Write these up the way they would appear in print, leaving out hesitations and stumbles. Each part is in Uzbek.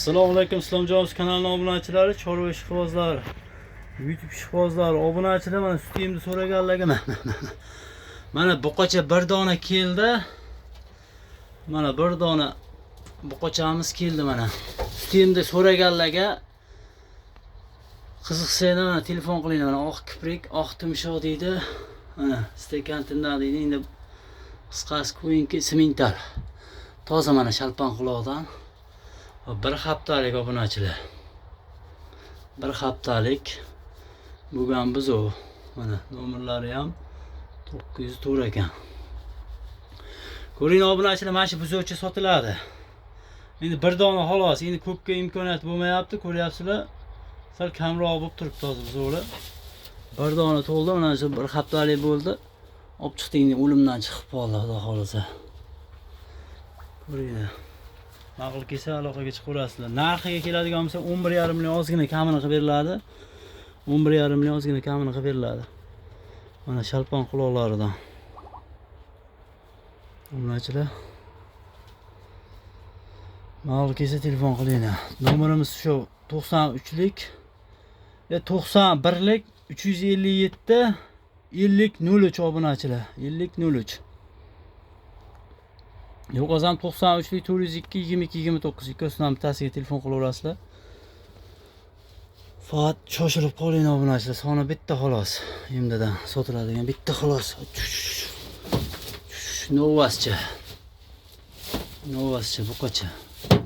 Assalomu alaykum, Islomjonov kanalining obunachilari, chorva ishqibozlari, YouTube ishqibozlari, obunachilar, mana sutimni so'raganlarga mana buqacha bir dona keldi. Mana bir dona buqachamiz keldi mana. Sutimni so'raganlarga qiziqsanglar mana telefon qilinglar. Mana oq kiprik, oq tumshoq deydi. Mana stekan tindan deydi. Endi qisqasi qo'yinki simental. Toza mana shalpon quloqdan. Bir haftalik obunachilar. Bir haftalik bo'lgan biz o. Mana nomerlari ham 904 ekan. Ko'ring obunachilar, mana shu buzovchi sotiladi. Endi bir dona xolos, endi ko'pga imkoniyat bo'lmayapti, ko'ryapsizlar. Sal kamroq bo'lib turibdi hozir buzovlar. Bir dona to'ldi, mana shu bir haftalik bo'ldi. Olib chiqdik, endi o'limdan chiqib qoldi, xudo xolasa. Ko'ringlar. Ma'qul kelsa aloqaga chiqaverasizlar. Narxiga keladigan bo'lsa 11,5 million ozgina kamini qilib beriladi. 11,5 million ozgina kamini qilib beriladi. Mana shalpon quloqlaridan. Obunachilar. Ma'qul kelsa telefon qilinglar. Nomerimiz shu 93lik 91lik 357 5003 obunachilar. 5003. Yo'qolsam 93lik 402 22 29 ikkosidan bittasiga telefon qilaverasizlar. Faqat shoshilib qoling obunachilar, soni bitta xolos. Yemdadan sotiladigan bitta xolos. Novascha. Novascha buqacha.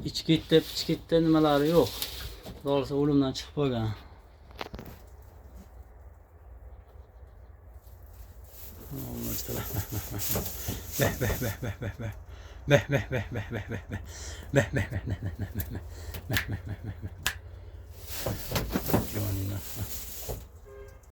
Ichketda nimalari yo'q. Xudo o'limdan chiqib qolgan. Beh.